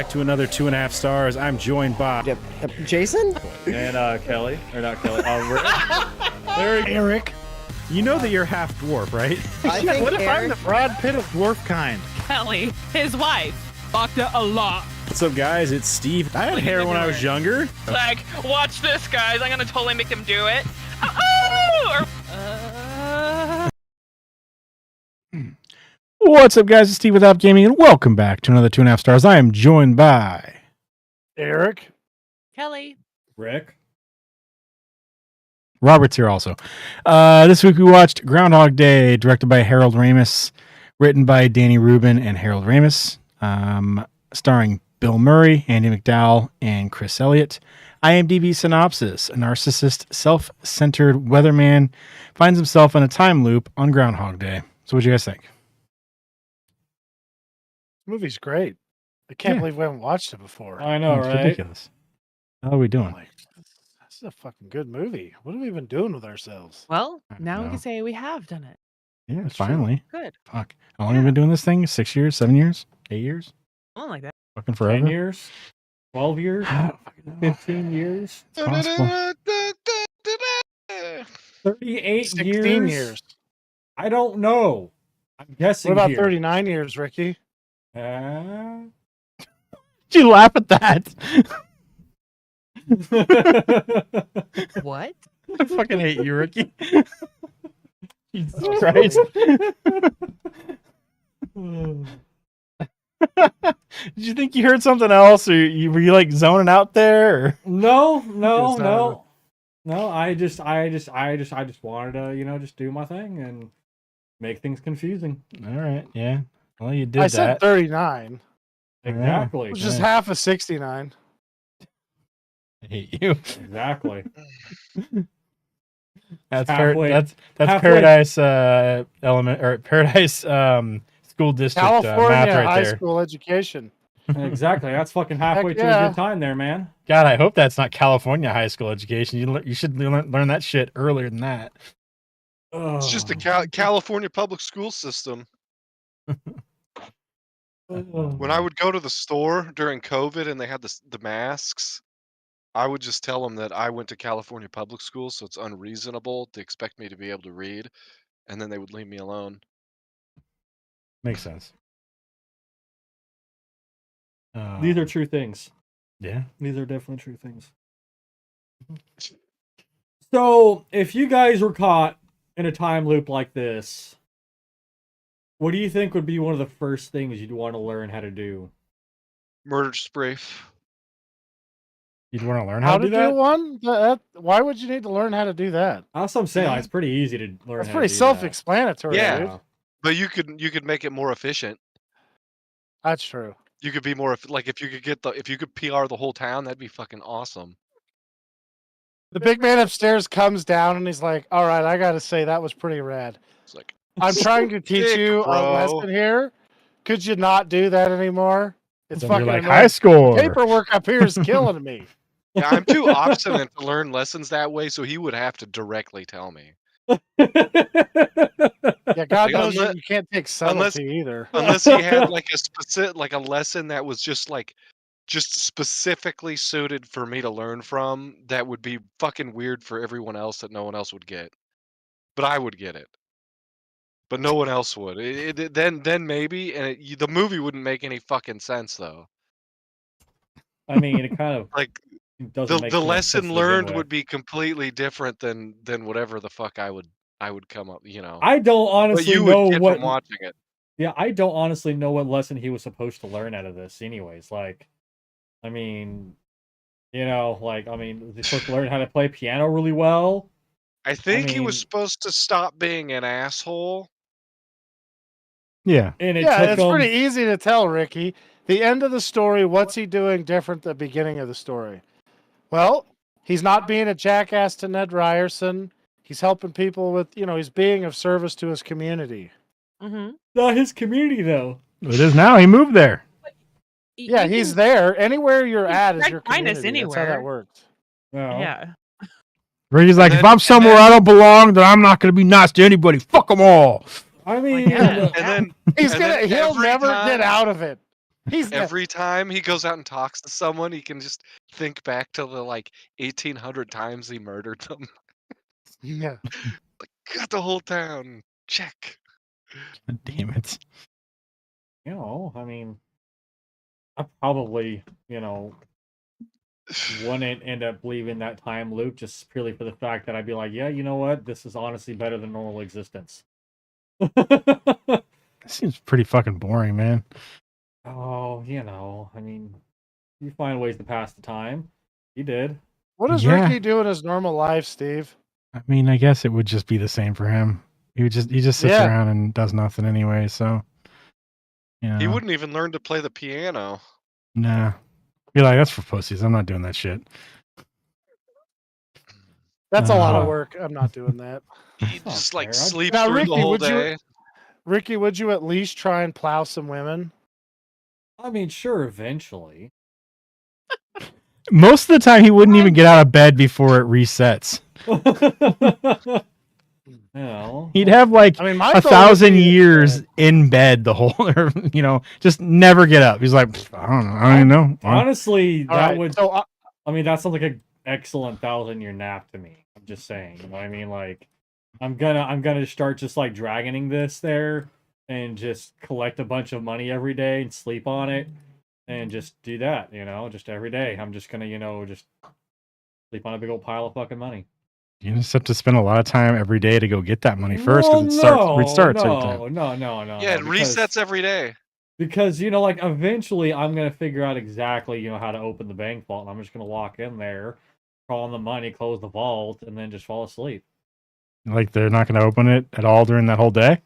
back to another 2.5 stars. I'm joined by Jason and Kelly, or not Kelly. Eric. You know that you're half dwarf, right? I think What if I'm Eric, the Brad Pitt of dwarf kind? Kelly, his wife, fucked it a lot. What's up, guys? It's Steve. I had hair when I was younger. Like, watch this, guys. I'm gonna totally make them do it. What's up, guys? It's Steve with App Gaming, and welcome back to another 2.5 stars. I am joined by Eric. Kelly. Rick. Robert's here also. This week we watched Groundhog Day, directed by Harold Ramis, written by Danny Rubin and Harold Ramis, starring Bill Murray, Andy McDowell, and Chris Elliott. IMDb synopsis: a narcissist, self-centered weatherman finds himself in a time loop on Groundhog Day. So what do you guys think? The movie's great. I can't believe we haven't watched it before. I know, It's right? ridiculous. How are we doing? Like, this is a fucking good movie. What have we been doing with ourselves? Well, I now we know. can say we have done it. Yeah, That's true. finally. Good. Fuck. How long have we been doing this thing? 6 years? 7 years? 8 years? Something like that. Fucking forever? 10 years? 12 years? I don't fucking know. 15 years? It's possible. 38 16 years. I don't know. I'm guessing What about here. 39 years, Ricky? Did you laugh at that? What? I fucking hate you, Ricky. Jesus Christ. Did you think you heard something else, or were you like zoning out there? Or? No. It's not- No, I just wanted to, just do my thing and make things confusing. All right, yeah. Well, you did I said that. 39, Exactly. which is Yeah. half of 69. I hate you. Exactly. That's Halfway- that's halfway- Paradise element or Paradise school district math California right high there. school education. Exactly. That's fucking halfway Heck to a yeah. good time there, man. God, I hope that's not California high school education. You should learn that shit earlier than that. It's just the California public school system. When I would go to the store during COVID and they had the masks, I would just tell them that I went to California public school, so it's unreasonable to expect me to be able to read, and then they would leave me alone. Makes sense. These are true things. yeah. These are definitely true things. So, if you guys were caught in a time loop like this, what do you think would be one of the first things you'd want to learn how to do? Murder spree. You'd want to learn How how to to do do that? one? Why would you need to learn how to do that? That's what I'm saying. Like, it's pretty easy to learn That's how to pretty do self-explanatory, Yeah. dude. that. But you could make it more efficient. That's true. You could be more like if you could PR the whole town, that'd be fucking awesome. The big man upstairs comes down and he's like, all right, I got to say that was pretty rad. It's like I'm trying to teach Sick, you a bro. lesson here. Could you not do that anymore? It's Then you're fucking like annoying. high score. Paperwork up here is killing me. yeah, I'm too obstinate to learn lessons that way, so he would have to directly tell me. Yeah, God Like, knows unless- you can't take subtlety either. Unless he had like a specific a lesson that was just specifically suited for me to learn from, that would be fucking weird for everyone else that no one else would get. But I would get it. But no one else would. Then maybe, and the movie wouldn't make any fucking sense though. I mean, it kind of Like doesn't make the too much sense lesson to begin learned with. would be completely different than whatever the fuck I would come up, I don't what honestly you know would get what. from watching it. Yeah, I don't honestly know what lesson he was supposed to learn out of this. Anyways, like, I mean, is he supposed to learn how to play piano really well? I think he was mean- supposed to stop being an asshole. Yeah. And it Yeah, took it's him. pretty easy to tell, Ricky. The end of the story, what's he doing different than the beginning of the story? Well, he's not being a jackass to Ned Ryerson. He's helping people with, he's being of service to his community. Mm-hmm. Not his community though. It is now. He moved there. Yeah, he's there. Anywhere you're at is can your find us community. That's how that anywhere. works. No. Yeah. Ricky's like, And if then- I'm somewhere I don't belong, then I'm not going to be nice to anybody. Fuck them all. I mean, yeah. And then He's And then he'll every never time- get out of it. He's Every time he goes out and talks to someone, he can just think back to the 1,800 times he murdered them. yeah. Got the whole town. Check. Damn it. You know, I mean, I probably, wouldn't end up leaving that time loop just purely for the fact that I'd be like, yeah, you know what? This is honestly better than normal existence. That seems pretty fucking boring, man. Oh, I mean, you find ways to pass the time. You did. What does Yeah. Ricky do in his normal life, Steve? I mean, I guess it would just be the same for him. He just sits Yeah. around and does nothing anyway. So, He wouldn't even learn to play the piano. Nah. Be like, that's for pussies. I'm not doing that shit. That's a lot of Uh, work. I'm not doing that. He'd not just fair. sleep Now, through Ricky, the whole would you- day. Ricky, would you at least try and plow some women? I mean, sure, eventually. Most of the time, he wouldn't even get out of bed before it resets. He'd have like I mean, my a goal would 1,000 be- years in bed the whole, just never get up. He's like, I don't know. I don't even know. Honestly, All that right, would. so I mean, that sounds like an excellent 1,000-year nap to me. I'm just saying. You know what I mean? Like, I'm gonna start just like dragoning this there, and just collect a bunch of money every day and sleep on it, and just do that. Just every day. I'm just gonna, just sleep on a big old pile of fucking money. You just have to spend a lot of time every day to go get that money first because it restarts every time. No. Yeah, it resets every day. Because like eventually I'm gonna figure out exactly how to open the bank vault, and I'm just gonna walk in there, crawl on the money, close the vault, and then just fall asleep. Like they're not going to open it at all during that whole day.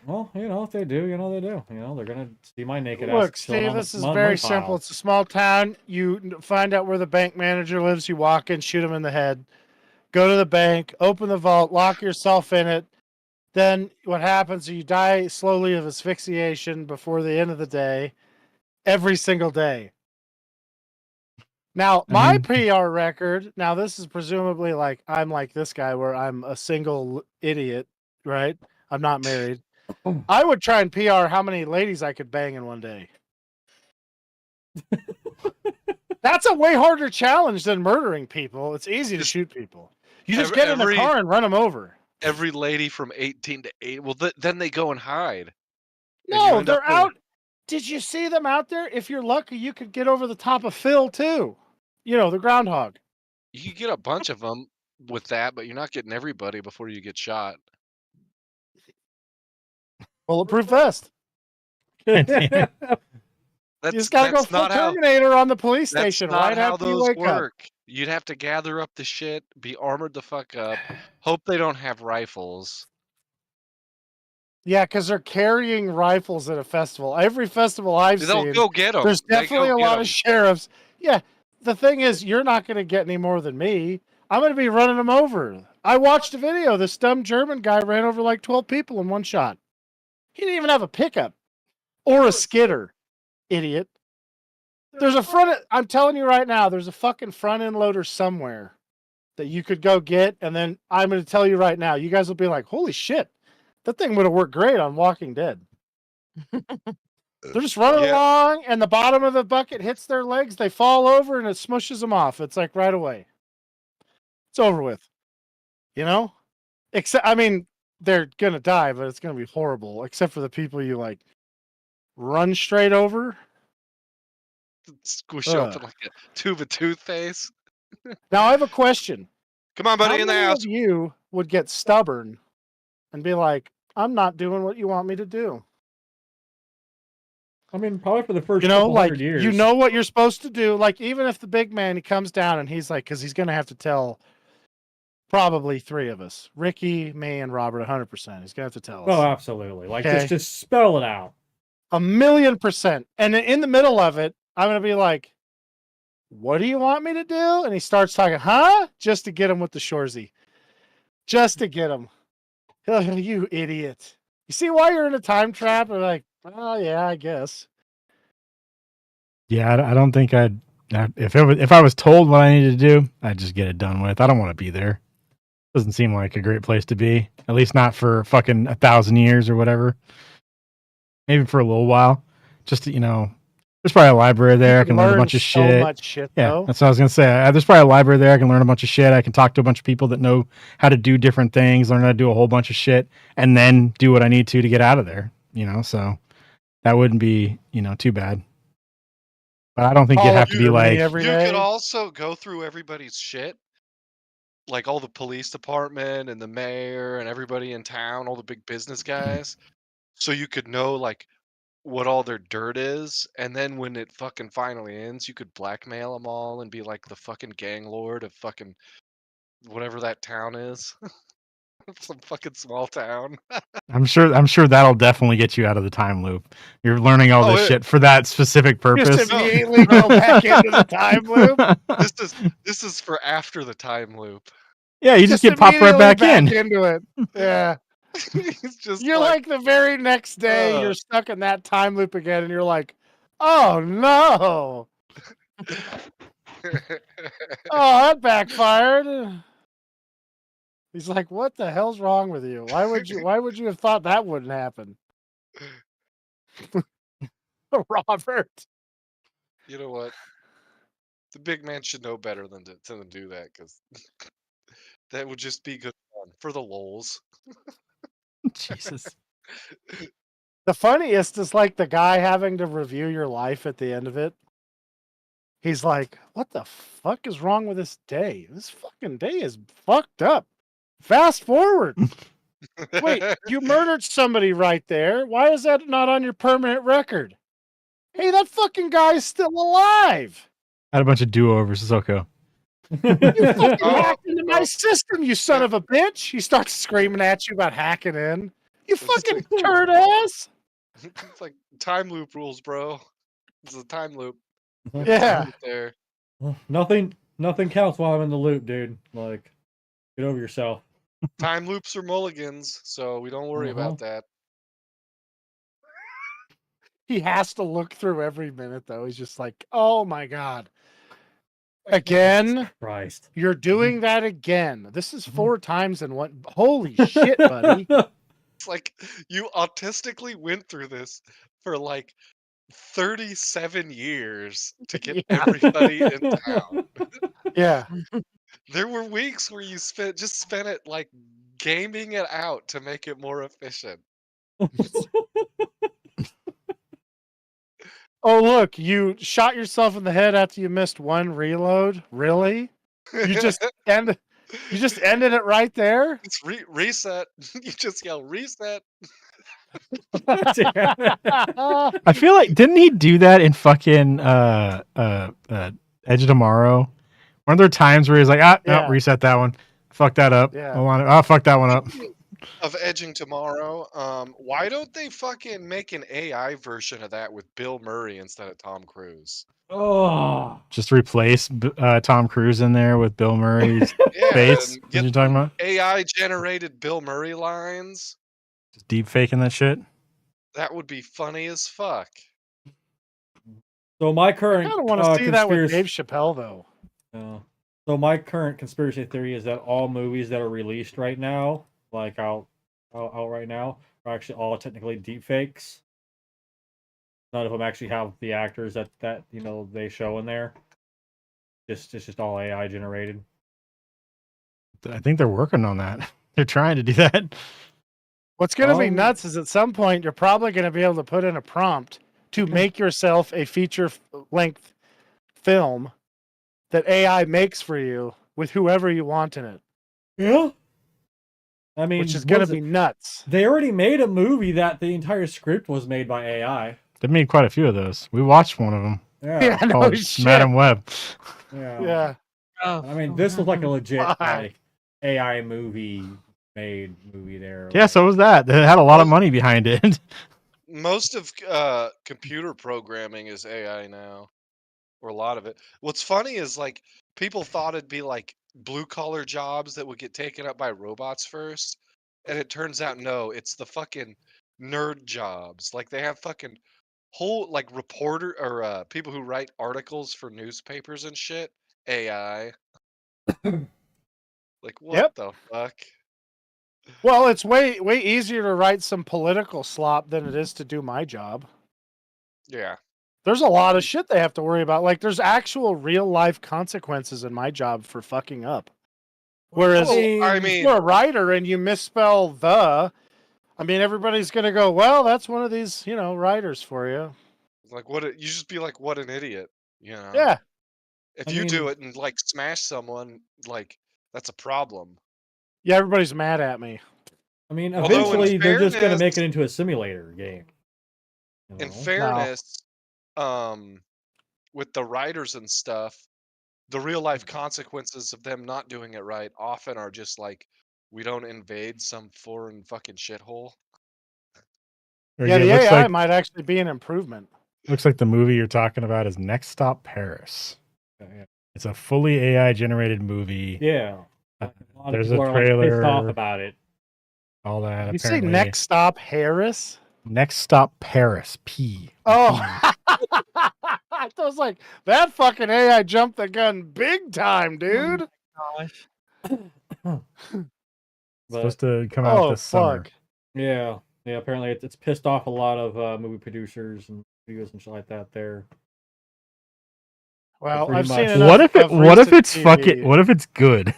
Well, if they do, they do. They're gonna see my naked ass. look, chilling Steve, on the this is money very pile. simple. It's a small town. You find out where the bank manager lives. You walk in, shoot him in the head. Go to the bank, open the vault, lock yourself in it. Then what happens is you die slowly of asphyxiation before the end of the day, every single day. Now, my PR record, now this is presumably like I'm like this guy where I'm a single idiot, right? I'm not married. I would try and PR how many ladies I could bang in one day. That's a way harder challenge than murdering people. It's easy to shoot people. You just get in a car and run them over. Every lady from 18 to 8. Well, then they go and hide. No, they're out. Did you see them out there? If you're lucky, you could get over the top of Phil, too. The groundhog. You could get a bunch of them with that, but you're not getting everybody before you get shot. Bulletproof vest. That's, You just gotta go full Terminator on the police station right after you wake up. You'd have to gather up the shit, be armored the fuck up, hope they don't have rifles. Yeah, because they're carrying rifles at a festival. Every festival I've They'll seen, go get them. there's definitely a lot of sheriffs. Yeah, the thing is, you're not going to get any more than me. I'm going to be running them over. I watched a video. This dumb German guy ran over like 12 people in one shot. He didn't even have a pickup or a skidder. Idiot. There's a I'm telling you right now, there's a fucking front end loader somewhere that you could go get. And then I'm going to tell you right now, you guys will be like, holy shit, that thing would have worked great on Walking Dead. They're just running along and the bottom of the bucket hits their legs. They fall over and it smushes them off. It's like right away. It's over with. Except, they're going to die, but it's going to be horrible. Except for the people you run straight over. Squish open like a tube of toothpaste. Now I have a question. Come on, buddy, in the house. How many of you would get stubborn and be like, I'm not doing what you want me to do? I mean, probably for the first couple hundred years. You know what you're supposed to do. Like, even if the big man, he comes down and he's like, because he's going to have to tell probably 3 of us, Ricky, me, and Robert, 100%. He's going to have to tell us. Oh, absolutely. Like, just spell it out. 1,000,000%. And in the middle of it, I'm going to be like, what do you want me to do? And he starts talking, huh? Just to get him with the shorzy. Just to get him. You idiot. You see why you're in a time trap? I'm like, oh, yeah, I guess. Yeah, I don't think I'd. If I was told what I needed to do, I'd just get it done with. I don't want to be there. Doesn't seem like a great place to be. At least not for fucking 1,000 years or whatever. Maybe for a little while, just to, There's probably a library there. I You can learn a learn bunch of so shit. much shit, Yeah, though. that's what I was gonna say. There's probably a library there. I can learn a bunch of shit. I can talk to a bunch of people that know how to do different things, learn how to do a whole bunch of shit, and then do what I need to get out of there. So that wouldn't be too bad. But I don't think Call you'd have of to be Duty like, every You could day. also go through everybody's shit, like all the police department and the mayor and everybody in town, all the big business guys, so you could know like what all their dirt is, and then when it fucking finally ends, you could blackmail them all and be like the fucking gang lord of fucking whatever that town is, some fucking small town. I'm sure that'll definitely get you out of the time loop. You're learning all Oh, this shit for that specific Just purpose. No, immediately go back into the time loop. this is for after the time loop. Yeah, you just get popped right immediately back in. into it. Yeah. It's just You're like the very next day, uh. you're stuck in that time loop again, and you're like, oh no. Oh, that backfired. He's like, what the hell's wrong with you? Why would you have thought that wouldn't happen? Robert. You know what? The big man should know better than to do that, because that would just be good fun for the lols. Jesus. The funniest is like the guy having to review your life at the end of it. He's like, what the fuck is wrong with this day? This fucking day is fucked up. Fast forward. Wait, you murdered somebody right there. Why is that not on your permanent record? Hey, that fucking guy's still alive. I had a bunch of do-overs. It's okay. You fucking Oh, hacked into my system, you son of a bitch. He starts screaming at you about hacking in. You fucking turd ass. It's like time loop rules, bro. It's a time loop. Yeah. There. Nothing counts while I'm in the loop, dude. Like, get over yourself. Time loops are mulligans, so we don't worry about that. He has to look through every minute, though. He's just like, oh my God. Again? Christ. You're doing that again. This is 4 times in one. Holy shit, buddy. It's like you autistically went through this for like 37 years to get everybody in town. Yeah. There were weeks where you spent it like gaming it out to make it more efficient. Oh, look, you shot yourself in the head after you missed one reload? Really? You just ended it right there? It's reset. You just yell reset. I feel like didn't he do that in fucking Edge of Tomorrow? Weren't there times where he's like, no, Yeah. reset that one. Fuck that up. Yeah. Fuck that one up. Of Edging Tomorrow, why don't they fucking make an AI version of that with Bill Murray instead of Tom Cruise? Oh, Just replace Tom Cruise in there with Bill Murray's Yeah, face. and What get you talking about? AI generated Bill Murray lines. Just deep faking that shit. That would be funny as fuck. so my I current kind of want to see that with conspiracy. Dave Chappelle, though. So my current conspiracy theory is that all movies that are released right now, like out right now, are actually all technically deep fakes. None of them actually have the actors that they show in there. It's just all AI generated. I think they're working on that. They're trying to do that. What's going to be Um, nuts is at some point you're probably going to be able to put in a prompt to make yourself a feature-length film that AI makes for you with whoever you want in it, Yeah. I mean, which is what going is to be it? nuts. They already made a movie that the entire script was made by AI. They made quite a few of those. We watched one of them Yeah, no called shit. Madam Web. Yeah. I mean, this was like a legit Wow. like AI movie there. Yeah, so was that. They had a lot of money behind it. Most of computer programming is AI now, or a lot of it. What's funny is like people thought it'd be like blue collar jobs that would get taken up by robots first, and it turns out no, it's the fucking nerd jobs. Like they have fucking whole like reporter or people who write articles for newspapers and shit. AI. Like what Yep. the fuck? Well, it's way easier to write some political slop than it is to do my job. Yeah. There's a lot of shit they have to worry about. Like, there's actual real life consequences in my job for fucking up. Whereas, I if mean, you're a writer and you misspell the, I mean, everybody's gonna go, well, that's one of these, writers for you. like you just be like, what an idiot, you know? Yeah. If I you do mean- it and like smash someone, like that's a problem. Yeah, everybody's mad at me. I mean, Although in eventually they're just gonna make fairness- it into a simulator game. You In know? fairness, with the writers and stuff, the real life consequences of them not doing it right often are just like, we don't invade some foreign fucking shithole. Or, Yeah, the looks AI like might actually be an improvement. looks like the movie you're talking about is Next Stop Paris. Yeah. It's a fully AI generated movie. Yeah. Uh, A lot of there's people a are like, pissed off trailer. about it. All that. You say apparently. next stop Harris? Next Stop Paris. P. Oh, I was like, that fucking AI jumped the gun big time, dude. Gosh. But Supposed to come out Oh, this summer. fuck. yeah, apparently it's pissed off a lot of movie producers and studios and shit like that. There. Well, Pretty I've much. seen enough. What if it? of What if recent it's fucking? TV. What if it's good?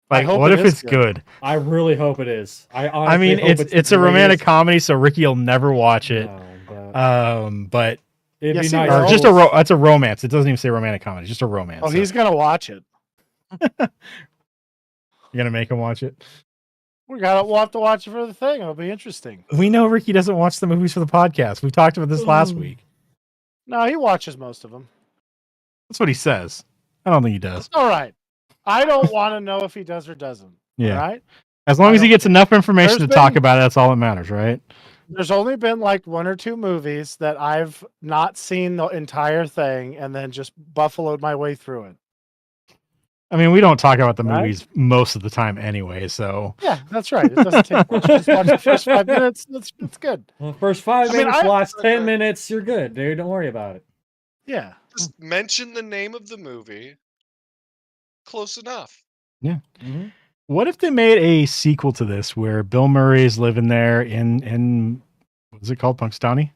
I Like, hope what it if is it's good. good? I really hope it is. I honestly I mean, hope it's the a romantic greatest- comedy, so Ricky will never watch it. No, but But it'd Yes, be he nice. will. or just it's a romance. It doesn't even say romantic comedy. It's just a romance. Oh, so he's gonna watch it. you're gonna make him watch it. We'll have to watch it for the thing. It'll be interesting. We know Ricky doesn't watch the movies for the podcast. We talked about this last week. No, he watches most of them. That's what he says. I don't think he does. All right. I don't want to know if he does or doesn't. Yeah. All right. As long I as he don't gets enough information to There's talk been- about it, that's all that matters, right? There's only been like one or two movies that I've not seen the entire thing and then just buffaloed my way through it. I mean, we don't talk about the Right? movies most of the time anyway, so Yeah, that's right. It doesn't take much. Just watch the first 5 minutes. It's good. Well, the first 5 I mean, minutes, I- last 10 minutes, you're good, dude. Don't worry about it. Yeah. Just mention the name of the movie. Close enough. Mhm. what if they made a sequel to this where Bill Murray is living there in what's it called? Punxsutawney? Is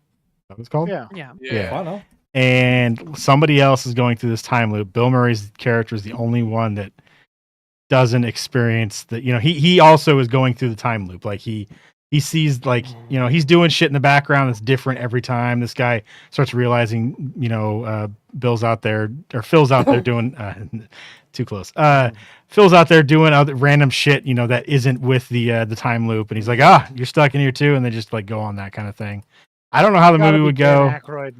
that what it's called? Yeah. Yeah. Yeah. I don't know. And somebody else is going through this time loop. Bill Murray's character is the only one that doesn't experience the, he also is going through the time loop. Like he sees like, he's doing shit in the background that's different every time. This guy starts realizing, Bill's out there or Phil's out there doing too close. Phil's out there doing other random shit, that isn't with the time loop. And he's like, you're stuck in here too. And they just like go on that kind of thing. I don't know how the Gotta movie be would Dan go. Aykroyd.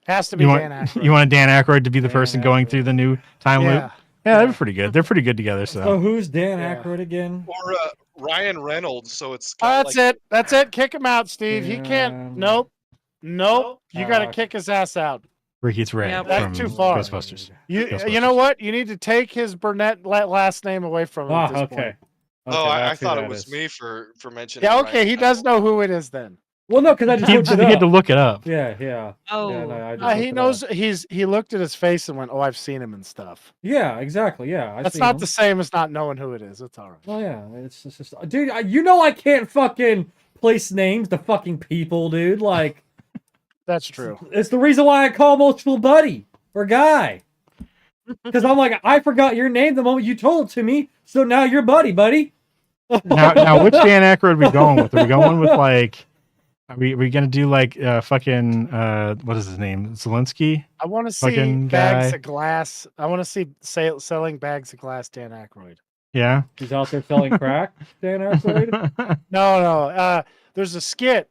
Has to be You Dan want, Aykroyd. you want Dan Aykroyd to be the Dan person going Aykroyd. through the new time Yeah. loop? Yeah, they're pretty good. They're pretty good together. So So who's Dan Yeah. Aykroyd again? Or Ryan Reynolds, so it's Oh, got that's like, it. That's it. Kick him out, Steve. He Yeah. can't. Nope. You got to Ah, kick his ass out. Ricky's Ray Yeah, that's from too far. Ghostbusters. You Ghostbusters. know what? You need to take his Burnett last name away from him. at this Okay. point. oh, I that's who thought it that was is. me for mentioning. Yeah. Ryan Okay. He does Reynolds. know who it is then. Well, no, because I just He looked it had to up. look it up. Yeah. Oh. Yeah, no, I just looked He it knows. up. He looked at his face and went, "Oh, I've seen him and stuff." Yeah, exactly. Yeah, That's not the same as not knowing who it is. It's all right. Well, yeah, it's just, dude. I can't fucking place names to fucking people, dude. Like, That's true. it's the reason why I call most people buddy or guy. Because I'm like, I forgot your name the moment you told it to me, so now you're buddy. Now, which Dan Aykroyd are we going with? Are we going with like? Are we gonna do like fucking what is his name? Zelensky? I want to see Fucking bags guy. of glass. I want to see selling bags of glass. Dan Aykroyd. Yeah. He's out there selling crack, Dan Aykroyd. No. There's a skit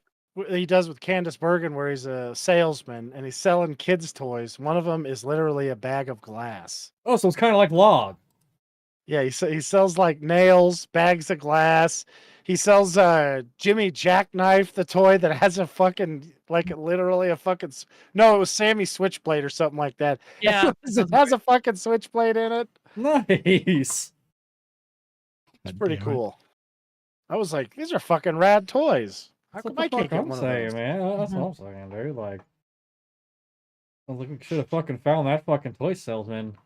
he does with Candace Bergen where he's a salesman and he's selling kids' toys. One of them is literally a bag of glass. Oh, so it's kind of like Log. Yeah, he sells like nails, bags of glass. He sells Jimmy Jackknife, the toy that has a fucking literally a fucking no, it was Sammy Switchblade or something like that. Yeah. It has a fucking switchblade in it. Nice. It's pretty cool. I was like, these are fucking rad toys. How That's come what I the can't fuck get I'm one of saying, those? man. That's what I'm saying, dude. Like, I was like, we should have fucking found that fucking toy salesman.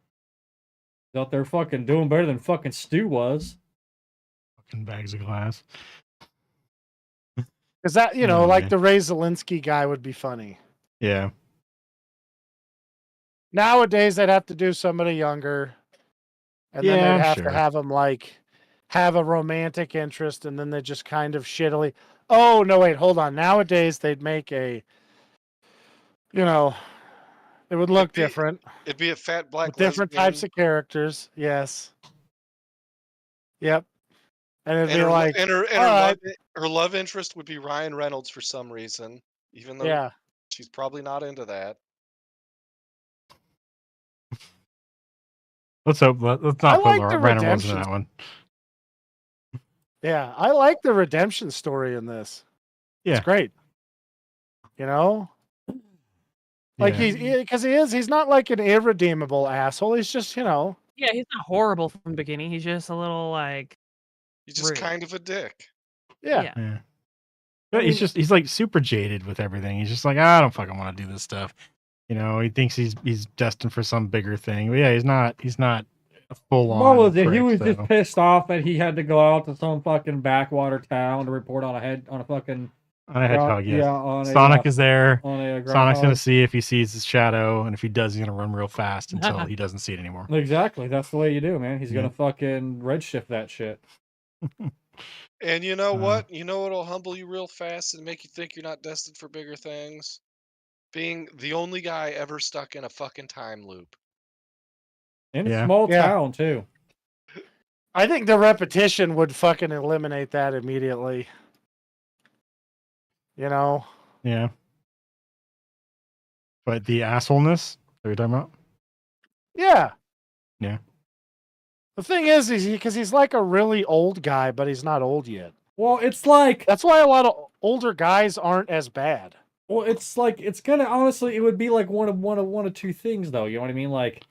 He's out there fucking doing better than fucking Stu was. Fucking bags of glass. Because that, Oh, like man. the Ray Zelinsky guy would be funny. Yeah. Nowadays, they'd have to do somebody younger, and then Yeah, they'd have sure. to have them like have a romantic interest, and then they just kind of shittily. Oh no! Wait, hold on. Nowadays, they'd make a, you know, it would look different It'd be a fat black with different lesbian, types of characters. Yes. Yep. And it'd and be like, all right, her love interest would be Ryan Reynolds for some reason, even though yeah. she's probably not into that. Let's hope. Let's I not put like the Ryan Reynolds in redemption. that one. Yeah, I like the redemption story in this. Yeah. It's great. You know, like Yeah. he's not like an irredeemable asshole. He's just, Yeah, he's not horrible from the beginning. He's just a little like He's just rude. kind of a dick. yeah. Yeah. But he's like super jaded with everything. He's just like, I don't fucking want to do this stuff. He thinks he's destined for some bigger thing. But yeah, he's not a full on. What was it? He was just pissed off that he had to go out to some fucking backwater town to report on a fucking on a hedgehog. Yes. yeah, on Sonic is there. on a Sonic's groundhog. gonna see if he sees his shadow, and if he does, he's gonna run real fast until he doesn't see it anymore. Exactly, that's the way you do, man. He's Yeah. gonna fucking redshift that shit. And you know what? You know what'll humble you real fast and make you think you're not destined for bigger things? Being the only guy ever stuck in a fucking time loop. In a Yeah. small Yeah. town too. I think the repetition would fucking eliminate that immediately. Yeah. But the assholeness that you're talking about? Yeah. Yeah. The thing is because he's like a really old guy, but he's not old yet. Well, it's like That's why a lot of older guys aren't as bad. Well, it's like it's gonna honestly, it would be like one of two things, though. You know what I mean? Like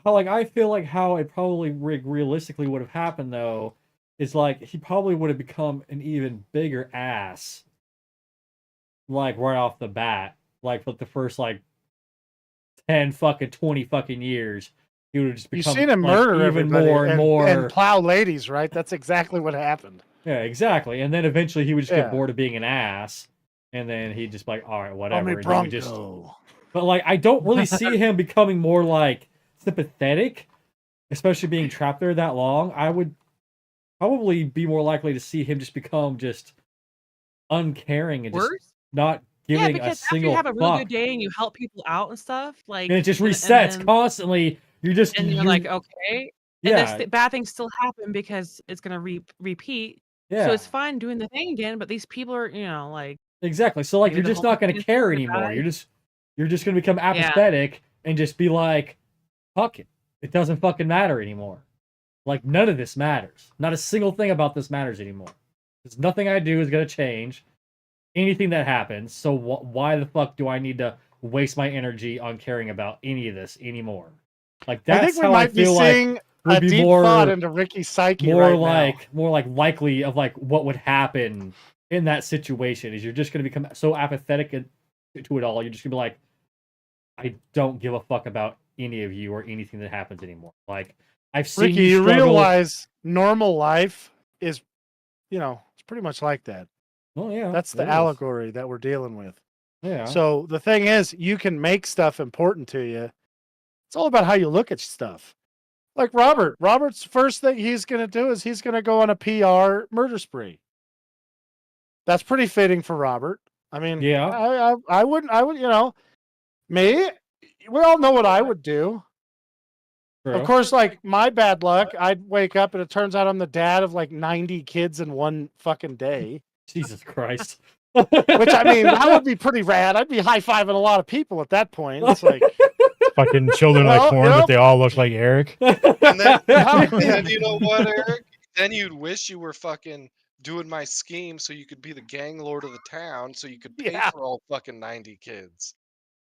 how, I feel like how it probably realistically would have happened, though, is like he probably would have become an even bigger ass, like right off the bat, like for the first 10 fucking 20 fucking years. He would have just You've become seen him murder even everybody more and more. and plow ladies, right? That's exactly what happened. Yeah, exactly. And then eventually he would just Yeah. get bored of being an ass, and then he'd just be like, all right, whatever. Call me and he would just Bronco. But I don't really see him becoming more sympathetic, especially being trapped there that long. I would probably be more likely to see him just become just uncaring and just Worse? not Yeah, giving a because after single you have a really fuck. good day and you help people out and stuff, And it just and resets then- constantly. You're just and you're like, okay. And yeah, this bad things still happen because it's gonna repeat. yeah, So it's fine doing the thing again, but these people are, exactly. So maybe you're the just whole not going to thing is care the anymore. guy. You're just going to become apathetic and just be like, fuck it. It doesn't fucking matter anymore. Like none of this matters. Not a single thing about this matters anymore. There's nothing I do is going to change anything that happens. So why the fuck do I need to waste my energy on caring about any of this anymore? Like I that's think we how I might be feel like seeing would a be deep more thought into Ricky's psyche more right now. more likely of what would happen in that situation is you're just going to become so apathetic to it all. You're just going to be like, I don't give a fuck about any of you or anything that happens anymore. Like I've seen Ricky, you you struggle. realize normal life is, it's pretty much like that. Oh yeah, That's the it is. allegory that we're dealing with. Yeah. So the thing is, you can make stuff important to you. It's all about how you look at stuff. Like Robert. Robert's first thing he's going to do is he's going to go on a PR murder spree. That's pretty fitting for Robert. I mean, Yeah. I would, me, we all know what I would do. True. Of course, my bad luck, I'd wake up and it turns out I'm the dad of 90 kids in one fucking day. Jesus Christ. Which, I mean, that would be pretty rad. I'd be high-fiving a lot of people at that point. It's like, Fucking children like Well, porn, but they all look like Eric. And then, Yeah. and then you know what, Eric? Then you'd wish you were fucking doing my scheme so you could be the gang lord of the town so you could pay Yeah. for all fucking 90 kids.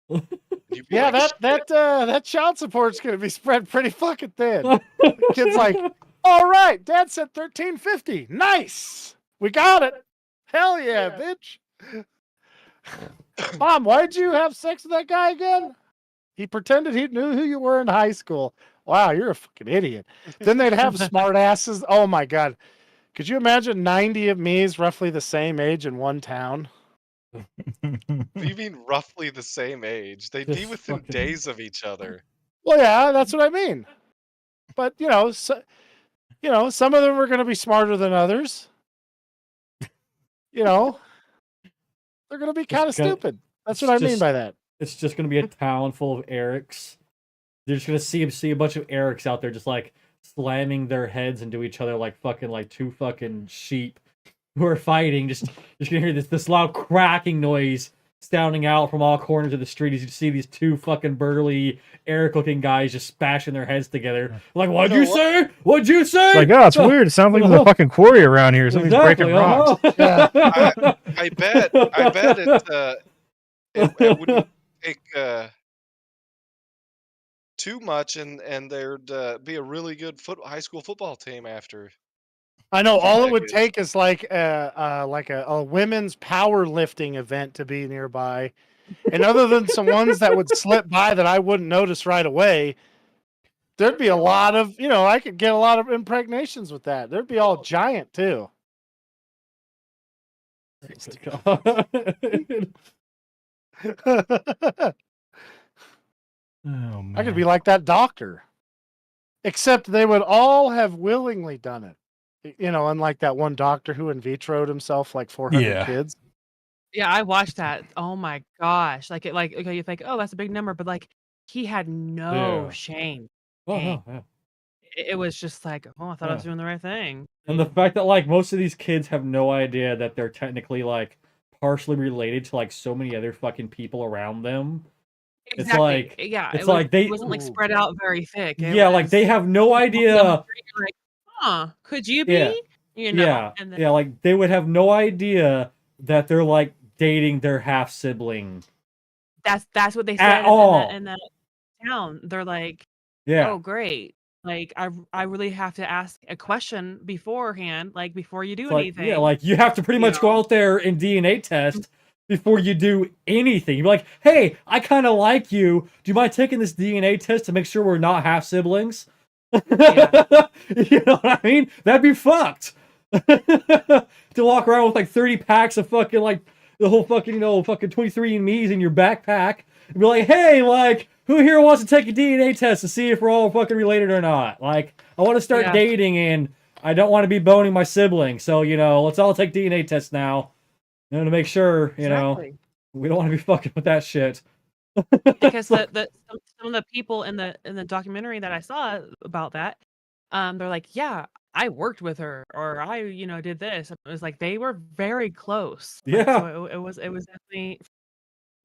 You'd be yeah, like, that child support's gonna be spread pretty fucking thin. The kid's like, all right, Dad said $13.50. Nice, we got it. Hell yeah, bitch. Mom, why'd you have sex with that guy again? He pretended he knew who you were in high school. Wow, you're a fucking idiot. Then they'd have smart asses. Oh my god, could you imagine 90 of me's roughly the same age in one town? What do you mean roughly the same age? They'd be Just within fucking- days of each other. Well, yeah, that's what I mean. But some of them are going to be smarter than others. They're going to be kind of gonna- stupid. That's it's what I mean just- by that. It's just gonna be a town full of Erics. They're just gonna see a bunch of Erics out there just like slamming their heads into each other like fucking like two fucking sheep who are fighting. Just gonna hear this loud cracking noise sounding out from all corners of the street as you see these two fucking burly Eric-looking guys just bashing their heads together. Like, what'd you say? What'd you say? It's like, oh, it's weird. It sounds like there's a fucking quarry around here. Somebody's breaking rocks. uh-huh. I bet it wouldn't take too much, and there'd be a really good high school football team after. I know all it would decades. take is like a women's powerlifting event to be nearby. And other than some ones that would slip by that I wouldn't notice right away, there'd be a lot of, I could get a lot of impregnations with that. They'd be all giant too. Oh, man. I could be like that doctor. Except they would all have willingly done it. Unlike that one doctor who in vitroed himself like 400 Yeah. kids. Yeah, I watched that. Oh my gosh! Like okay, you think, oh, that's a big number, but like he had no Yeah. shame. Oh, no, yeah. It was just like, oh, I thought I was Yeah. doing the right thing. And the fact that like most of these kids have no idea that they're technically like partially related to like so many other fucking people around them. It's like- yeah, it's it like they- it wasn't like spread out very thick. It Yeah, like was they have no idea. like, huh? Could you be? Yeah. Yeah, and then, yeah, like they would have no idea that they're like dating their half sibling. that's what they At said all. in that town. They're like, Yeah. oh, great. Like I really have to ask a question beforehand, like before you do It's like, anything. yeah, like you have to pretty much go out there and DNA test before you do anything. You're like, hey, I kind of like you. Do you mind taking this DNA test to make sure we're not half siblings? Yeah. You know what I mean? That'd be fucked. To walk around with like 30 packs of fucking like the whole fucking fucking 23andMe's in your backpack and be like, hey, like who here wants to take a DNA test to see if we're all fucking related or not? Like, I want to start Yeah. dating and I don't want to be boning my sibling. So, let's all take DNA tests now. To make sure, Exactly. we don't want to be fucking with that shit. Because some of the people in the documentary that I saw about that, they're like, yeah, I worked with her, or I did this. It was like they were very close. Like, Yeah. so it was definitely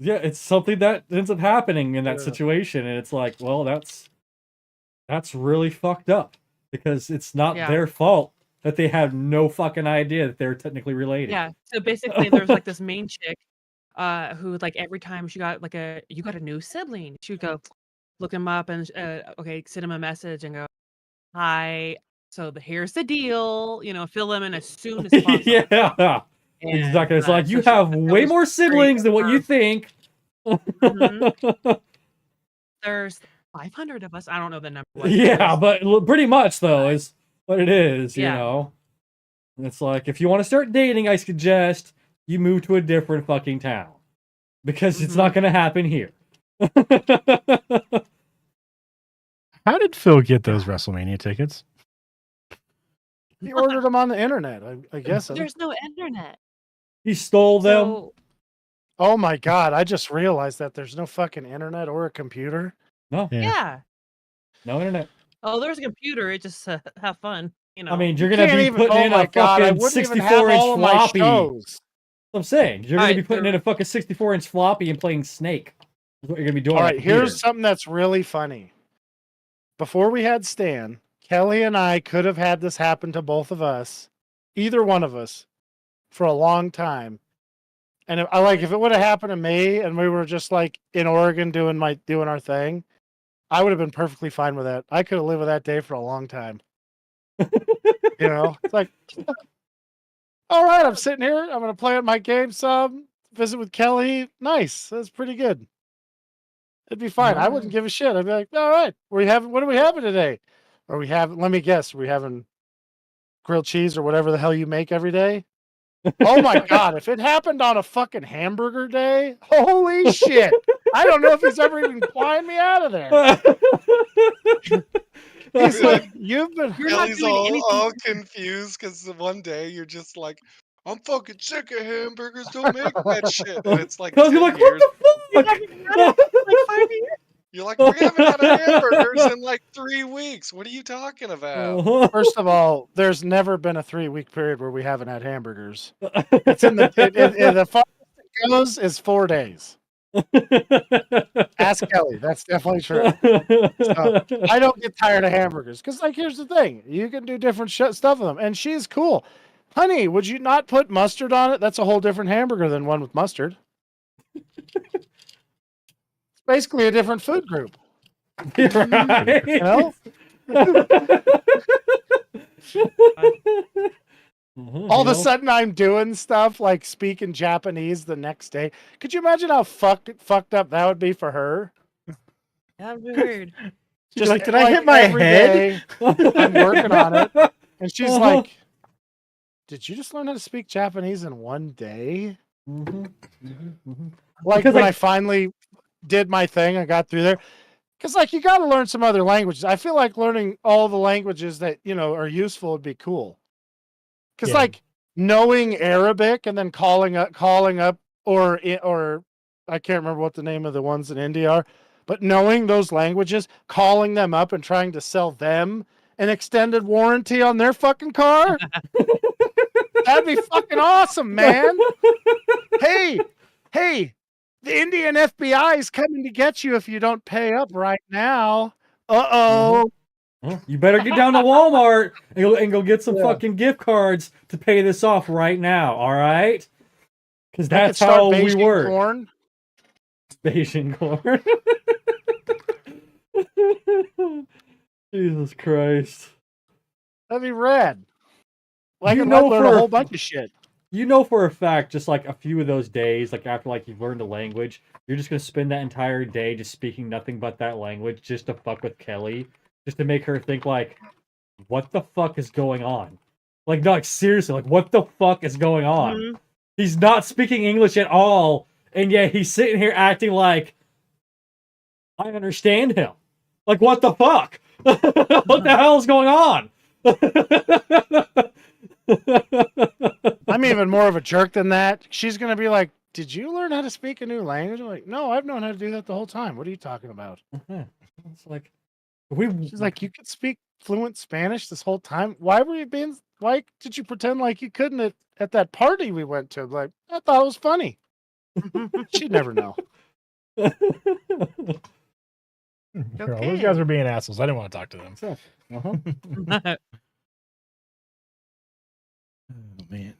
Yeah, it's something that ends up happening in that Yeah. situation, and it's like, well, that's really fucked up because it's not Yeah. their fault that they have no fucking idea that they're technically related. yeah. So basically, there's like this main chick, who like every time she got like you got a new sibling, she would go look him up and okay, send him a message and go, hi. So here's the deal, fill them in as soon as possible. Yeah, And, exactly. It's like so you she- have that way was more pretty siblings than what you think. Mhm. There's 500 of us. I don't know the number. what it Yeah, is. but pretty much though is what it is. Yeah. And it's like if you want to start dating, I suggest you move to a different fucking town because it's Mhm. not going to happen here. How did Phil get those WrestleMania tickets? He ordered them on the internet, I guess. There's no internet. He stole them. So Oh my God. I just realized that there's no fucking internet or a computer. No, Yeah. yeah. no internet. Oh, there's a computer. It just have fun. I mean, you're You gonna can't be even- putting oh in my a God, I fucking wouldn't even have 64-inch all of my floppy. shows. I'm saying you're gonna Alright, be putting in a fucking 64-inch floppy and playing Snake. That's what you're gonna be doing. All on right, the here's computer. something that's really funny. Before we had Stan, Kelly and I could have had this happen to both of us, either one of us, for a long time. And if it would have happened to me and we were just like in Oregon doing our thing, I would have been perfectly fine with that. I could have lived with that day for a long time. It's like, all right, I'm sitting here. I'm going to play at my game some, visit with Kelly. Nice. That's pretty good. It'd be fine. I wouldn't give a shit. I'd be like, all right, what are we having today? Let me guess, are we having grilled cheese or whatever the hell you make every day? Oh my god, if it happened on a fucking hamburger day, holy shit. I don't know if he's ever even flying me out of there. He's like, you've been You're not Kelly's doing anything. all confused because one day you're just like, I'm fucking sick of hamburgers. Don't make that shit. And it's like Cause 10 you're like, years. what haven't the done fuck? like 5 years. You're like, we haven't had a hamburgers in like 3 weeks. What are you talking about? First of all, there's never been a 3-week period where we haven't had hamburgers. It's in the the farthest it goes is 4 days. Ask Kelly. That's definitely true. So, I don't get tired of hamburgers because, like, here's the thing: you can do different stuff with them, and she's cool. Honey, would you not put mustard on it? That's a whole different hamburger than one with mustard. It's basically a different food group. Right? You know? All of a sudden, I'm doing stuff like speaking Japanese the next day. Could you imagine how fucked up that would be for her? That'd be weird. She's like, did I hit my every head? day, I'm working on it. And she's like, did you just learn how to speak Japanese in one day? Like, Because, when like- I finally did my thing, I got through there. Because, like, you got to learn some other languages. I feel like learning all the languages that, you know, are useful would be cool. Because, Yeah. like, knowing Arabic and then calling up, or I can't remember what the name of the ones in India are, but knowing those languages, calling them up and trying to sell them an extended warranty on their fucking car, that'd be fucking awesome, man. Hey, the Indian FBI is coming to get you if you don't pay up right now. Uh-oh. You better get down to Walmart and go get some Yeah. fucking gift cards to pay this off right now, all right? Because I could that's start how we Beijing work. corn. Beijing corn. Jesus Christ. That'd be rad. Like, You I know might learn for- a whole bunch of shit. You know for a fact, just like a few of those days, like after like you've learned a language, you're just gonna spend that entire day just speaking nothing but that language just to fuck with Kelly, just to make her think like, what the fuck is going on? Like, no, like seriously, like what the fuck is going on? Mhm. He's not speaking English at all, and yet he's sitting here acting like I understand him. Like, what the fuck? What the hell is going on? I'm even more of a jerk than that. She's going to be like, did you learn how to speak a new language? I'm like, no, I've known how to do that the whole time. What are you talking about? It's like She's like, you could speak fluent Spanish this whole time. Why did you pretend like you couldn't at that party we went to? Like, I thought it was funny. She'd never know. Girl, those guys were being assholes. I didn't want to talk to them. uh-huh. Oh, man.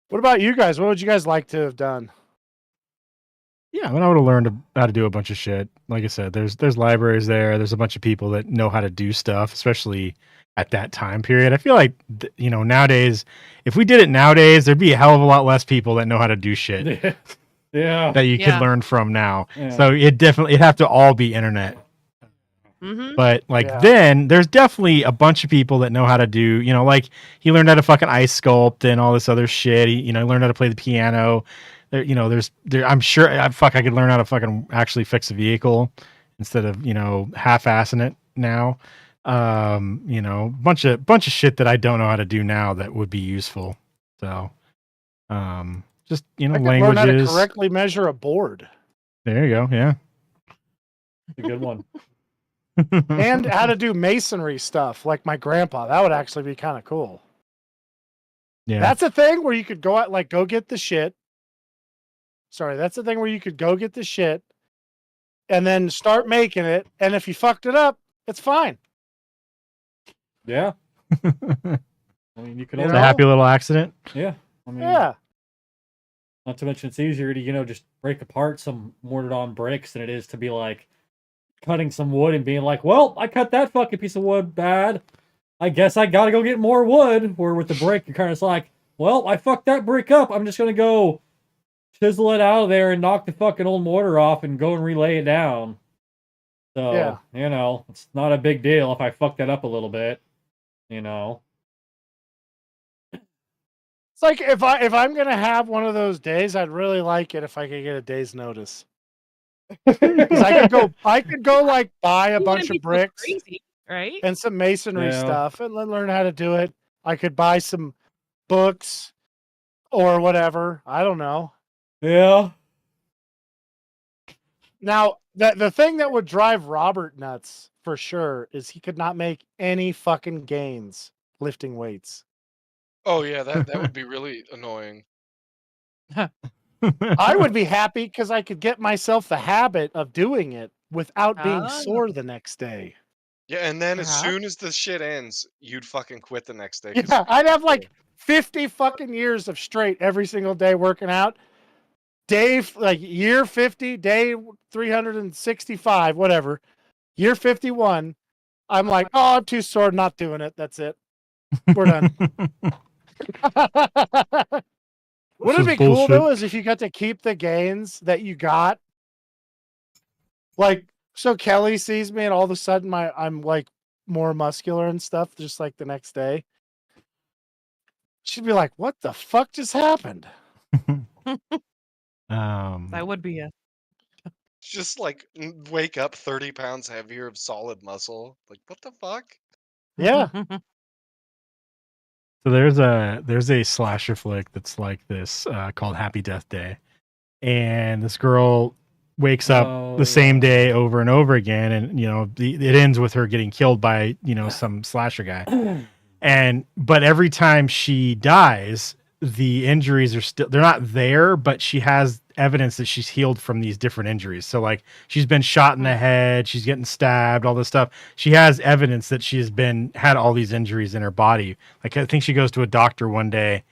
What about you guys? What would you guys like to have done? Yeah, I mean, I would have learned how to do a bunch of shit. Like I said, there's libraries there. There's a bunch of people that know how to do stuff, especially at that time period. I feel like, nowadays, if we did it nowadays, there'd be a hell of a lot less people that know how to do shit Yeah. that you Yeah. could learn from now. Yeah. So it'd have to all be internet. Mhm. But like Yeah. then there's definitely a bunch of people that know how to do, like he learned how to fucking ice sculpt and all this other shit. He, learned how to play the piano. There, I'm sure I could learn how to fucking actually fix a vehicle instead of, half-assing it now. Bunch of shit that I don't know how to do now that would be useful. So, just, I could learn how to languages. correctly measure a board There you go. Yeah. A good one. and how to do masonry stuff like my grandpa. That would actually be kind of cool. yeah. That's a thing where you could go out, like, go get the shit. Sorry, that's the thing where you could go get the shit and then start making it. And if you fucked it up, it's fine. Yeah. I mean, you could You It's only, a happy little accident. yeah. I mean, Yeah. not to mention it's easier to, just break apart some mortared on bricks than it is to be like cutting some wood and being like, well, I cut that fucking piece of wood bad. I guess I gotta go get more wood. Where with the brick, you're kind of like, well, I fucked that brick up. I'm just gonna go chisel it out of there and knock the fucking old mortar off and go and relay it down. So, Yeah. it's not a big deal if I fuck that up a little bit, like if I'm gonna have one of those days, I'd really like it if I could get a day's notice. Because I could go like buy a You bunch wouldn't of be so bricks crazy, right? and some masonry Yeah. stuff and then learn how to do it. I could buy some books or whatever. I don't know. Yeah. Now, the thing that would drive Robert nuts for sure is he could not make any fucking gains lifting weights. Oh yeah, that would be really annoying. I would be happy because I could get myself the habit of doing it without being Oh. sore the next day. Yeah, and then as Perhaps. soon as the shit ends, you'd fucking quit the next day. 'cause Yeah, you'd be I'd have sore. like 50 fucking years of straight every single day working out. Day, like year 50, day 365, whatever. Year 51, I'm like, oh, I'm too sore, not doing it. That's it. We're done. Wouldn't it be cool though, is if you got to keep the gains that you got? Like, so Kelly sees me and all of a sudden I'm like more muscular and stuff, just like the next day. She'd be like, what the fuck just happened? That would be a Just like wake up 30 pounds heavier of solid muscle. Like what the fuck? Yeah. So there's a slasher flick that's like this called Happy Death Day, and this girl wakes up the same day over and over again, and it ends with her getting killed by some slasher guy, but every time she dies, the injuries are they're not there, but she has evidence that she's healed from these different injuries. So like she's been shot in the head, she's getting stabbed, all this stuff. She has evidence that she has had all these injuries in her body. Like I think she goes to a doctor one day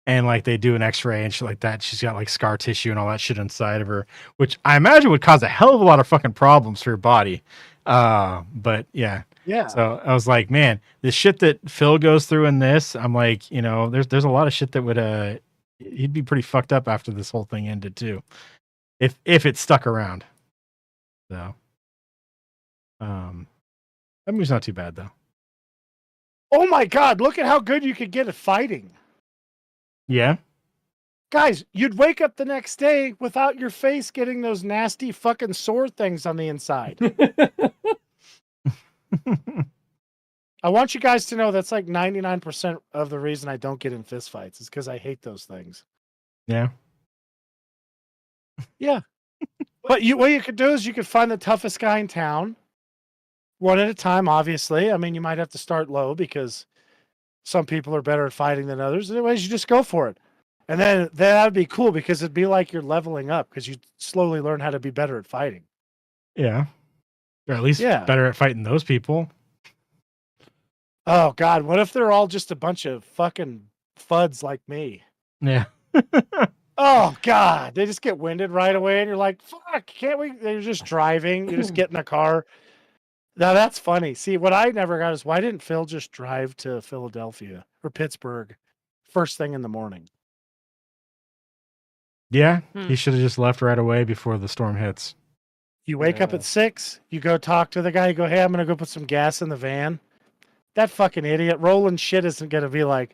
and like they do an x-ray and shit like that. She's got like scar tissue and all that shit inside of her, which I imagine would cause a hell of a lot of fucking problems for your body. But yeah. Yeah. So I was like, man, the shit that Phil goes through in this, I'm like, there's a lot of shit that would he'd be pretty fucked up after this whole thing ended too. If it stuck around. So that movie's not too bad though. Oh my god, look at how good you could get at fighting. Yeah. Guys, you'd wake up the next day without your face getting those nasty fucking sore things on the inside. I want you guys to know that's like 99% of the reason I don't get in fistfights is because I hate those things. Yeah. Yeah. But what you could do is you could find the toughest guy in town, one at a time, obviously. I mean, you might have to start low because some people are better at fighting than others. Anyways, you just go for it. And then that would be cool because it'd be like you're leveling up because you slowly learn how to be better at fighting. Yeah. Or at least better at fighting those people. Oh, God. What if they're all just a bunch of fucking fuds like me? Yeah. Oh, God. They just get winded right away. And you're like, fuck, can't we? They're just driving. You just get in a car. Now, that's funny. See, what I never got is why didn't Phil just drive to Philadelphia or Pittsburgh first thing in the morning? Yeah. He should have just left right away before the storm hits. You wake up at 6, you go talk to the guy, you go, hey, I'm going to go put some gas in the van. That fucking idiot rolling shit isn't going to be like,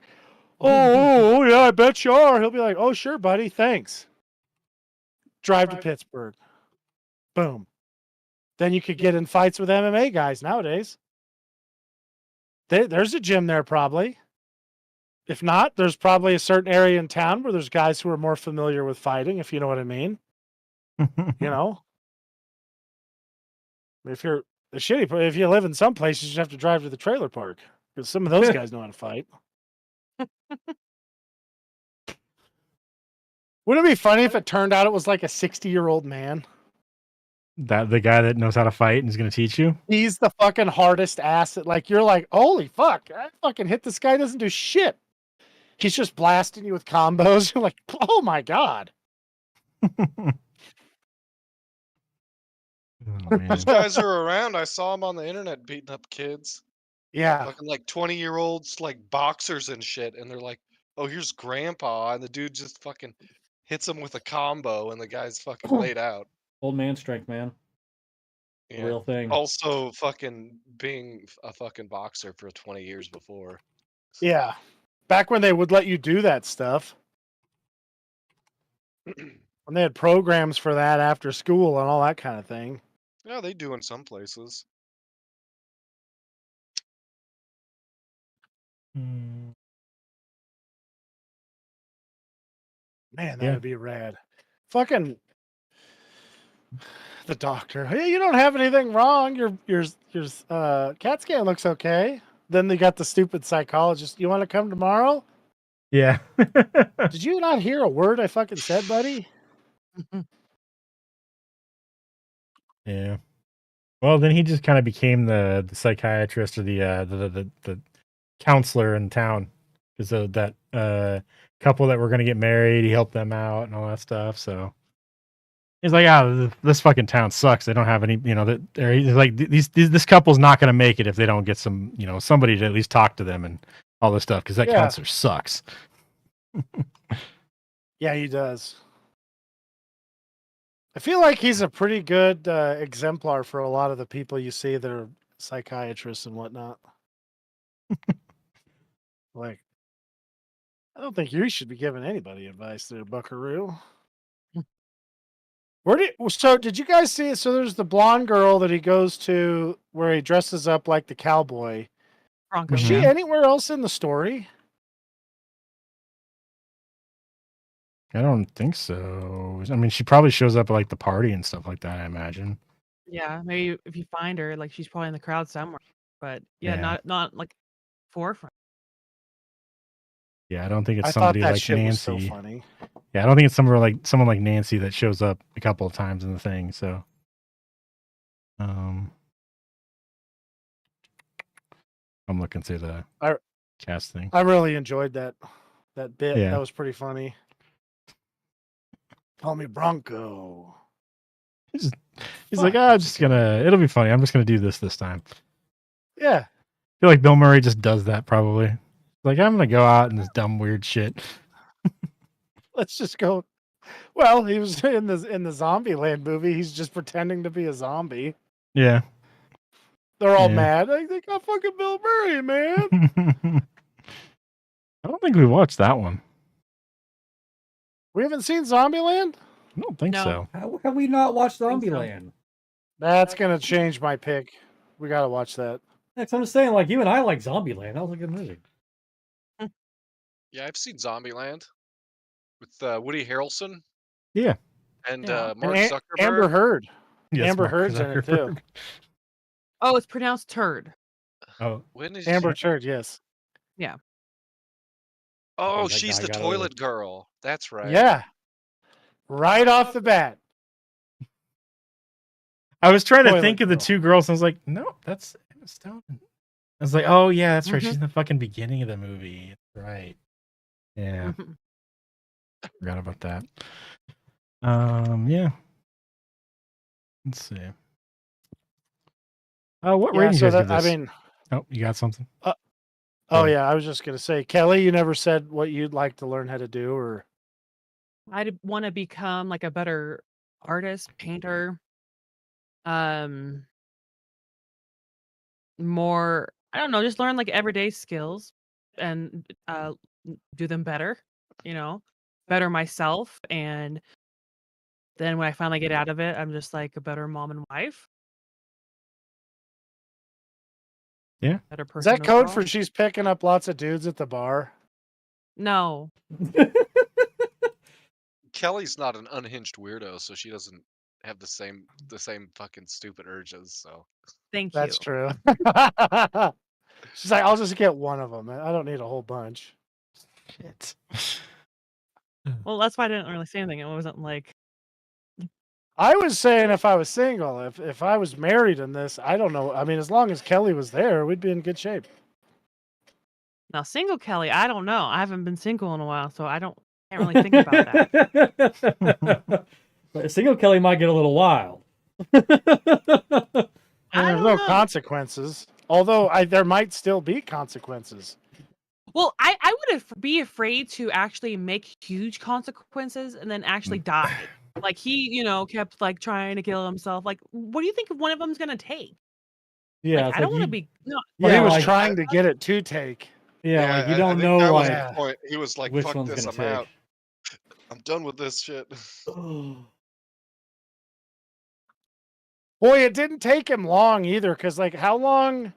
oh, yeah, I bet you are. He'll be like, oh, sure, buddy, thanks. Drive to Pittsburgh. Boom. Then you could get in fights with MMA guys nowadays. There's a gym there probably. If not, there's probably a certain area in town where there's guys who are more familiar with fighting, if you know what I mean. If you're if you live in some places, you have to drive to the trailer park because some of those guys know how to fight. Wouldn't it be funny if it turned out it was like a 60-year-old man? That the guy that knows how to fight and is going to teach you? He's the fucking hardest ass. Like, you're like, holy fuck, I fucking hit this guy, doesn't do shit. He's just blasting you with combos. You're like, oh my God. Those guys are around. I saw them on the internet beating up kids. Yeah. Fucking like 20-year-olds, like boxers and shit. And they're like, oh, here's grandpa. And the dude just fucking hits him with a combo and the guy's fucking laid out. Old man strength, man. Yeah. Real thing. Also fucking being a fucking boxer for 20 years before. Yeah. Back when they would let you do that stuff. When they had programs for that after school and all that kind of thing. Yeah, they do in some places. Hmm. Man, that Yeah. would be rad. Fucking the doctor. Hey, you don't have anything wrong. Your CAT scan looks okay. Then they got the stupid psychologist. You want to come tomorrow? Yeah. Did you not hear a word I fucking said, buddy? Yeah. Well, then he just kind of became the psychiatrist or the counselor in town because that couple that were going to get married, he helped them out and all that stuff. So he's like, this fucking town sucks. They don't have any, that he's like this couple's not going to make it if they don't get some, somebody to at least talk to them and all this stuff because that counselor sucks. Yeah, he does. I feel like he's a pretty good exemplar for a lot of the people you see that are psychiatrists and whatnot. Like, I don't think you should be giving anybody advice there, Buckaroo. Did you guys see it? So there's the blonde girl that he goes to where he dresses up like the cowboy. Bronco. Was she Mhm. anywhere else in the story? I don't think so. I mean, she probably shows up at like the party and stuff like that, I imagine. Yeah, maybe if you find her, like she's probably in the crowd somewhere. But yeah, Yeah. not like forefront. Yeah, I don't think it's I thought somebody that like shit Nancy. was so funny. Yeah, I don't think it's someone like Nancy that shows up a couple of times in the thing. So, I'm looking through the cast thing. I really enjoyed that bit. Yeah. That was pretty funny. Call me Bronco. He's like, it'll be funny. I'm just gonna do this time. Yeah. I feel like Bill Murray just does that probably. Like, I'm gonna go out in this dumb weird shit. Let's just go. Well, he was in the Zombieland movie. He's just pretending to be a zombie. Yeah. They're all Yeah. mad. Like, they got fucking Bill Murray, man. I don't think we watched that one. We haven't seen Zombieland? I don't think No. so. How have we not watched think so. Zombieland? That's gonna change my pick. We gotta watch that. That's what I'm saying. Like, you and I like Zombieland. That was a good movie. Yeah, I've seen Zombieland with Woody Harrelson. Yeah. And Yeah. Mark And Zuckerberg. Amber Heard. Yes, Amber Mark Heard's in it too. Zuckerberg. Oh, it's pronounced turd. Oh, When is Amber Heard, yes. Oh, That she's guy the got over toilet girl. That's right. Yeah. Right off the bat. I was trying to Toilet think of the girl. two girls. And I was like, no, that's Emma Stone. I was like, oh yeah, that's right. Mhm. She's in the fucking beginning of the movie. That's right. Yeah, Mhm. forgot about that. Yeah. Let's see. What rating so you guys give that, this? I mean, Oh, you got something? oh yeah, I was just gonna say, Kelly, you never said what you'd like to learn how to do, or I'd want to become like a better artist, painter. More, I don't know, just learn like everyday skills and do them better, better myself. And then when I finally get out of it, I'm just like a better mom and wife. Yeah. Better is person. that code for overall. she's picking up lots of dudes at the bar? No. Kelly's not an unhinged weirdo, so she doesn't have the same fucking stupid urges. So Thank That's you. true. She's like, I'll just get one of them. I don't need a whole bunch. Shit. Well, that's why I didn't really say anything. It wasn't like, I was saying if I was single, if I was married in this, I don't know. I mean, as long as Kelly was there, we'd be in good shape. now single Kelly, I don't know. I haven't been single in a while, so can't really think about that. But single Kelly might get a little wild. And I there's don't no know. consequences. Although there might still be consequences. Well, I would be afraid to actually make huge consequences and then actually die. Like he, kept like trying to kill himself. Like, what do you think one of them's gonna take? Yeah, Like, it's I don't like want to you- be no. Well, Yeah, he was like- trying to get it to take. Yeah, like you I don't think know that was like the point. He was like, which "Fuck one's this, gonna I'm out. take. I'm done with this shit." Boy, it didn't take him long either, because like how long?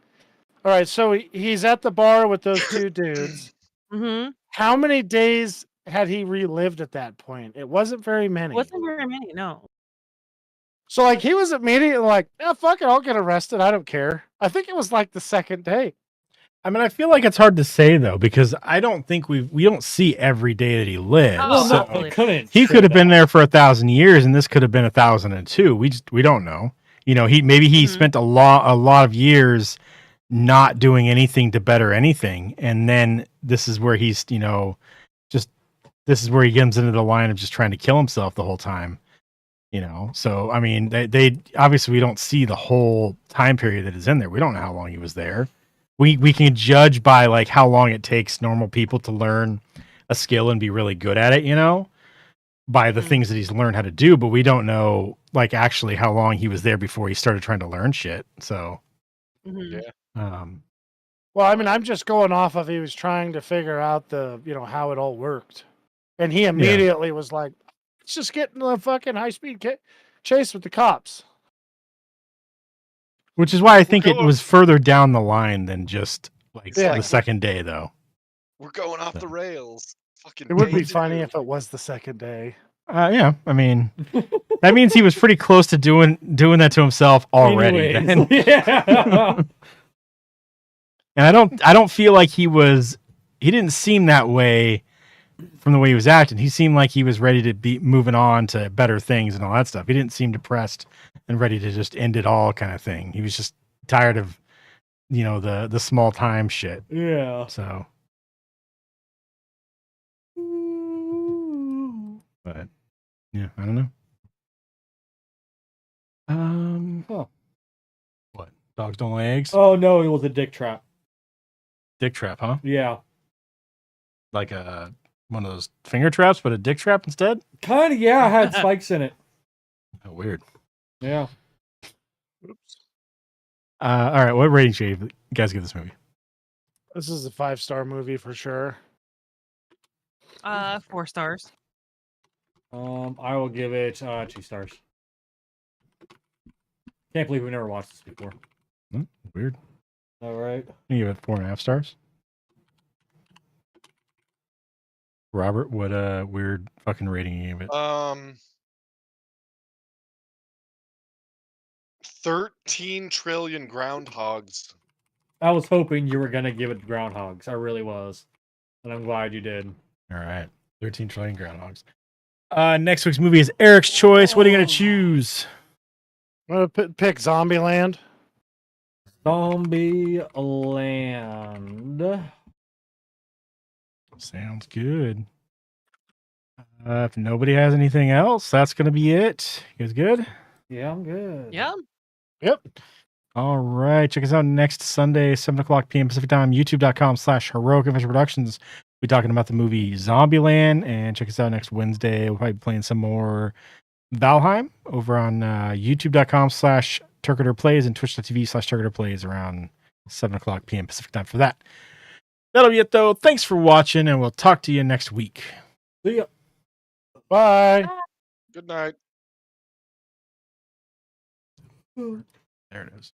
All right, so he's at the bar with those two dudes. Mm-hmm. How many days had he relived at that point? It wasn't very many. Wasn't very many, no. So like he was immediately like, "Yeah, fuck it, I'll get arrested. I don't care." I think it was like the second day. I mean, I feel like it's hard to say though, because I don't think we don't see every day that he lives. Oh, Well, no, absolutely. it couldn't. He show could have been that. there for 1,000 years, and this could have been 1,002. We don't know. You know, he Mhm. spent a lot of years not doing anything to better anything, and then this is where he's this is where he comes into the line of just trying to kill himself the whole time. You know, so I mean, they obviously we don't see the whole time period that is in there. We don't know how long he was there. We can judge by like how long it takes normal people to learn a skill and be really good at it. You know, by the Mhm. things that he's learned how to do, but we don't know like actually how long he was there before he started trying to learn shit. So, Mhm. Yeah. Well, I mean, I'm just going off of he was trying to figure out how it all worked. And he immediately was like, let's just get in the fucking high speed chase with the cops. which is why I think it going- was further down the line than just like Yeah. the second day, though. We're going off the So. rails. Fucking It would day be funny two. if it was the second day. Yeah, I mean, that means he was pretty close to doing that to himself already. Anyways, Then. yeah. And I don't feel like he didn't seem that way from the way he was acting. He seemed like he was ready to be moving on to better things and all that stuff. He didn't seem depressed and ready to just end it all kind of thing. He was just tired of, the small time shit. Yeah. So, but yeah, I don't know. Huh. What? Dogs don't lay eggs? Oh no, it was a dick trap. Dick trap, huh? Yeah. Like one of those finger traps, but a dick trap instead? Kind of, yeah, had spikes in it. Oh, weird. Yeah. Oops. All right, what rating should you guys give this movie? This is a 5-star movie for sure. 4 stars. I will give it 2 stars. Can't believe we never watched this before. Weird. All right. You give it 4.5 stars. Robert, what weird fucking rating you give it? 13 trillion groundhogs. I was hoping you were gonna give it Groundhogs. I really was, and I'm glad you did. All right, 13 trillion groundhogs. Next week's movie is Eric's Choice. What are you gonna choose? I'm gonna pick Zombieland. Zombie Land. Sounds good. If nobody has anything else, that's gonna be it. You guys good? Yeah, I'm good. Yeah. Yep. All right. Check us out next Sunday, 7:00 p.m. Pacific time, youtube.com/Heroic Adventure Productions. We'll be talking about the movie Zombieland. And check us out next Wednesday. We'll probably be playing some more Valheim over on youtube.com/Turketer Plays and twitch.tv/Turketer Plays around 7:00 p.m. Pacific time for that. That'll be it, though. Thanks for watching, and we'll talk to you next week. See ya. Bye. Good night. There it is.